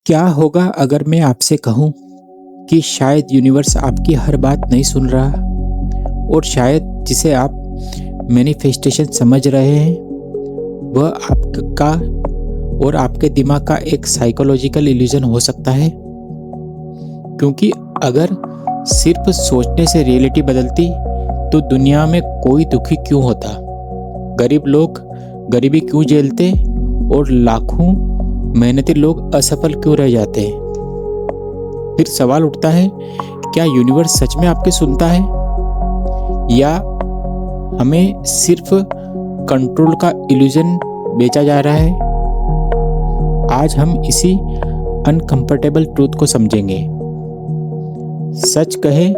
क्या होगा अगर मैं आपसे कहूँ कि शायद यूनिवर्स आपकी हर बात नहीं सुन रहा और शायद जिसे आप मैनिफेस्टेशन समझ रहे हैं वह आपका और आपके दिमाग का एक साइकोलॉजिकल इल्यूजन हो सकता है। क्योंकि अगर सिर्फ सोचने से रियलिटी बदलती तो दुनिया में कोई दुखी क्यों होता, गरीब लोग गरीबी क्यों झेलते और लाखों मेहनती लोग असफल क्यों रह जाते हैं। फिर सवाल उठता है, क्या यूनिवर्स सच में आपकी सुनता है या हमें सिर्फ कंट्रोल का इल्यूजन बेचा जा रहा है। आज हम इसी अनकंफर्टेबल ट्रूथ को समझेंगे। सच कहे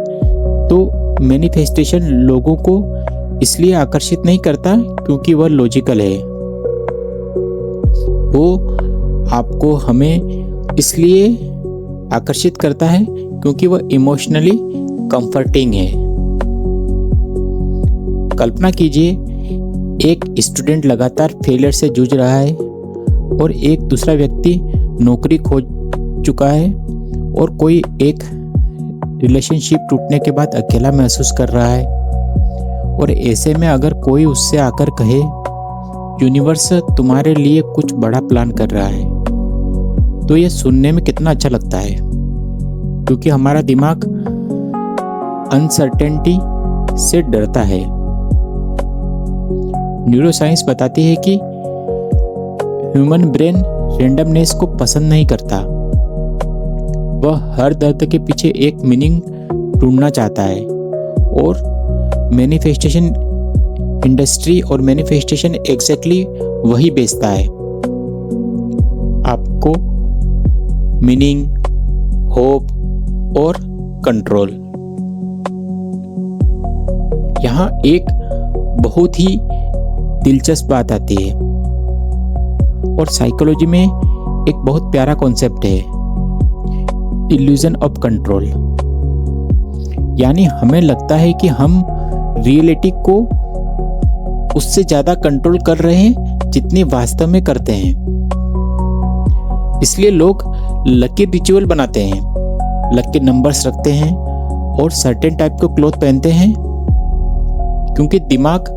तो मैनिफेस्टेशन लोगों को इसलिए आकर्षित नहीं करता क्योंकि वह लॉजिकल है, वो आपको हमें इसलिए आकर्षित करता है क्योंकि वह इमोशनली कंफर्टिंग है। कल्पना कीजिए, एक स्टूडेंट लगातार फेलियर से जूझ रहा है और एक दूसरा व्यक्ति नौकरी खो चुका है और कोई एक रिलेशनशिप टूटने के बाद अकेला महसूस कर रहा है। और ऐसे में अगर कोई उससे आकर कहे यूनिवर्स तुम्हारे लिए कुछ बड़ा प्लान कर रहा है, तो यह सुनने में कितना अच्छा लगता है, क्योंकि हमारा दिमाग अनसर्टेनिटी से डरता है। न्यूरोसाइंस बताती है कि ह्यूमन ब्रेन रैंडमनेस को पसंद नहीं करता, वह हर दर्द के पीछे एक मीनिंग ढूंढना चाहता है। और मैनिफेस्टेशन इंडस्ट्री और मैनिफेस्टेशन एग्जैक्टली वही बेचता है, आपको मीनिंग, होप और कंट्रोल। यहाँ एक बहुत ही दिलचस्प बात आती है और साइकोलॉजी में एक बहुत प्यारा कॉन्सेप्ट है, इल्यूजन ऑफ कंट्रोल। यानी हमें लगता है कि हम रियलिटी को उससे ज्यादा कंट्रोल कर रहे हैं जितनी वास्तव में करते हैं। इसलिए लोग लकी रिचुअल बनाते हैं, लकी नंबर्स रखते हैं और सर्टेन टाइप के क्लॉथ पहनते हैं, क्योंकि दिमाग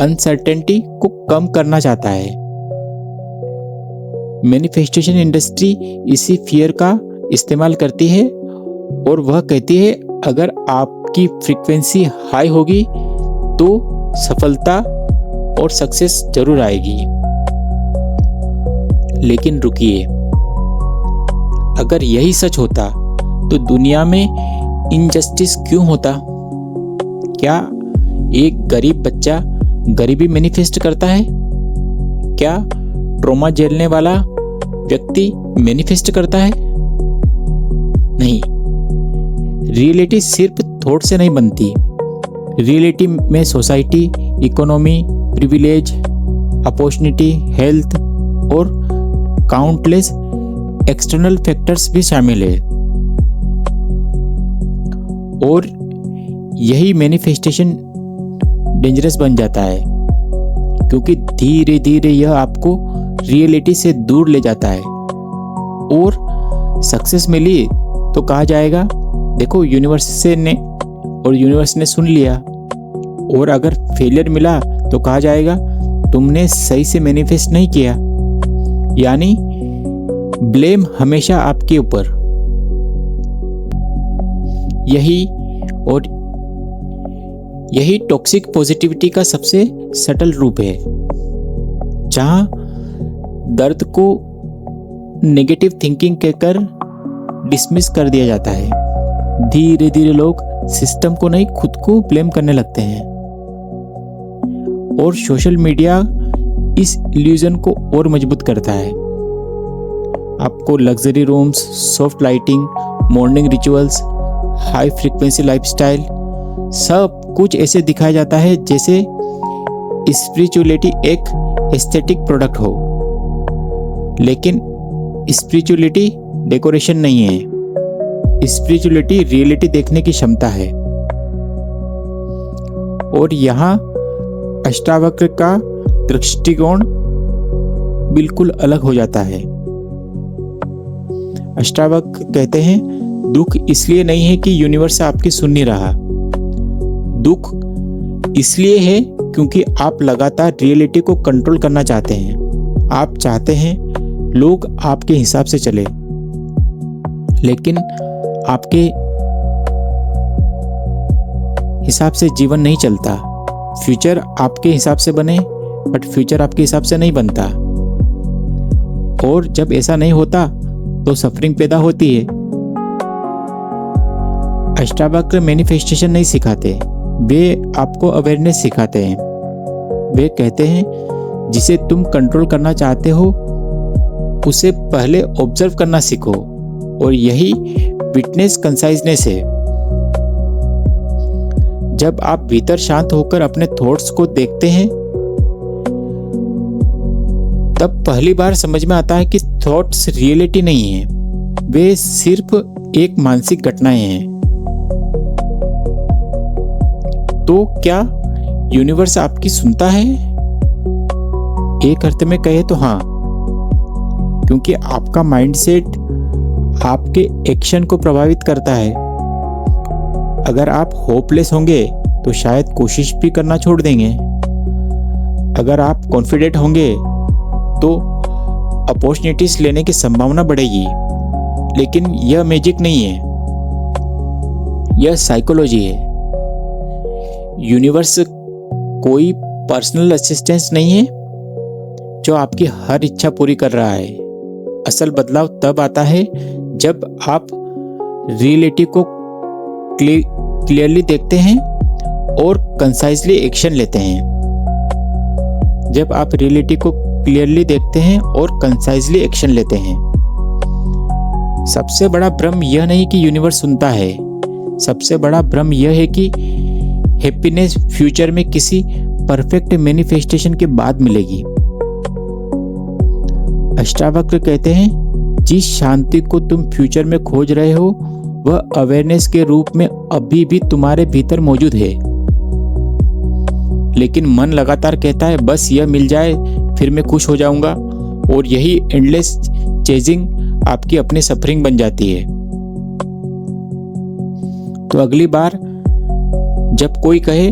अनसर्टेनिटी को कम करना चाहता है। मैनिफेस्टेशन इंडस्ट्री इसी फियर का इस्तेमाल करती है और वह कहती है अगर आपकी फ्रीक्वेंसी हाई होगी तो सफलता और सक्सेस जरूर आएगी। लेकिन रुकिए, अगर यही सच होता तो दुनिया में इनजस्टिस क्यों होता? क्या एक गरीब बच्चा गरीबी मैनिफेस्ट करता है? क्या ट्रॉमा झेलने वाला व्यक्ति मैनिफेस्ट करता है? नहीं, रियलिटी सिर्फ थॉट से नहीं बनती। रियलिटी में society, economy, privilege, opportunity, health और काउंटलेस एक्सटर्नल फैक्टर्स भी शामिल है। और यही मैनिफेस्टेशन डेंजरस बन जाता है, क्योंकि धीरे धीरे यह आपको रियलिटी से दूर ले जाता है। और सक्सेस मिली तो कहा जाएगा देखो यूनिवर्स ने सुन लिया, और अगर फेलियर मिला तो कहा जाएगा तुमने सही से मैनिफेस्ट नहीं किया। यानी ब्लेम हमेशा आपके ऊपर। यही टॉक्सिक पॉजिटिविटी का सबसे सटल रूप है, जहां दर्द को नेगेटिव थिंकिंग कहकर डिसमिस कर दिया जाता है। धीरे धीरे लोग सिस्टम को नहीं, खुद को ब्लेम करने लगते हैं। और सोशल मीडिया इस इल्यूजन को और मजबूत करता है। आपको luxury rooms, soft lighting, morning rituals, high frequency lifestyle, सब कुछ ऐसे दिखाया जाता है जैसे स्पिरिचुअलिटी एक एस्थेटिक प्रोडक्ट हो। लेकिन स्पिरिचुअलिटी डेकोरेशन नहीं है, स्पिरिचुअलिटी रियलिटी देखने की क्षमता है। और यहाँ अष्टावक्र का दृष्टिकोण बिल्कुल अलग हो जाता है। अष्टावक्र कहते हैं दुख इसलिए नहीं है कि यूनिवर्स आपकी सुन नहीं रहा, दुख इसलिए है क्योंकि आप लगातार रियलिटी को कंट्रोल करना चाहते हैं। आप चाहते हैं लोग आपके हिसाब से चले, लेकिन आपके हिसाब से जीवन नहीं चलता। फ्यूचर आपके हिसाब से बने, बट फ्यूचर आपके हिसाब से नहीं बनता। और जब ऐसा नहीं होता तो सफरिंग पैदा होती है। अष्टावक्र मैनिफेस्टेशन नहीं सिखाते, वे आपको अवेयरनेस सिखाते हैं। वे कहते हैं जिसे तुम कंट्रोल करना चाहते हो उसे पहले ऑब्जर्व करना सीखो, और यही विटनेस कंसाइजनेस है। जब आप भीतर शांत होकर अपने थॉट्स को देखते हैं तब पहली बार समझ में आता है कि थॉट्स रियलिटी नहीं है, वे सिर्फ एक मानसिक घटनाएं हैं। तो क्या यूनिवर्स आपकी सुनता है? एक अर्थ में कहे तो हाँ, क्योंकि आपका माइंडसेट आपके एक्शन को प्रभावित करता है। अगर आप होपलेस होंगे तो शायद कोशिश भी करना छोड़ देंगे। अगर आप कॉन्फिडेंट होंगे तो अपॉर्चुनिटीज लेने की संभावना बढ़ेगी। लेकिन यह मैजिक नहीं है, यह साइकोलॉजी है। यूनिवर्स कोई पर्सनल असिस्टेंस नहीं है जो आपकी हर इच्छा पूरी कर रहा है। असल बदलाव तब आता है जब आप रियलिटी को क्लियरली देखते हैं और कंसाइजली एक्शन लेते हैं। जब आप रियलिटी को क्लियरली देखते हैं और कंसाइजली एक्शन लेते हैं। सबसे बड़ा भ्रम यह नहीं कि यूनिवर्स सुनता है, सबसे बड़ा भ्रम यह है कि हैप्पीनेस फ्यूचर में किसी परफेक्ट मैनिफेस्टेशन के बाद मिलेगी। अष्टावक्र कहते हैं जिस शांति को तुम फ्यूचर में खोज रहे हो वह अवेयरनेस के रूप में अभी भी तुम्हारे भीतर मौजूद है। लेकिन मन लगातार कहता है बस यह मिल जाए फिर मैं खुश हो जाऊंगा, और यही एंडलेस चेजिंग आपकी अपनी सफरिंग बन जाती है। तो अगली बार जब कोई कहे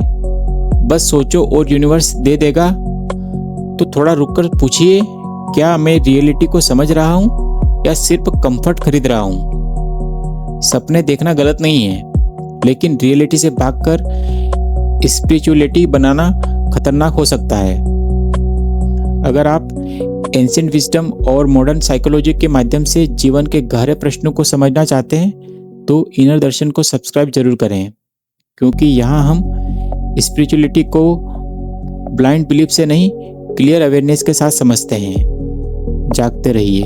बस सोचो और यूनिवर्स दे देगा, तो थोड़ा रुककर पूछिए क्या मैं रियलिटी को समझ रहा हूं या सिर्फ कंफर्ट खरीद रहा हूं। सपने देखना गलत नहीं है, लेकिन रियलिटी से भागकर स्पिरिचुअलिटी बनाना खतरनाक हो सकता है। अगर आप एंशिएंट विजडम और मॉडर्न साइकोलॉजी के माध्यम से जीवन के गहरे प्रश्नों को समझना चाहते हैं तो इनर दर्शन को सब्सक्राइब जरूर करें, क्योंकि यहाँ हम स्पिरिचुअलिटी को ब्लाइंड बिलीफ से नहीं, क्लियर अवेयरनेस के साथ समझते हैं। जागते रहिए।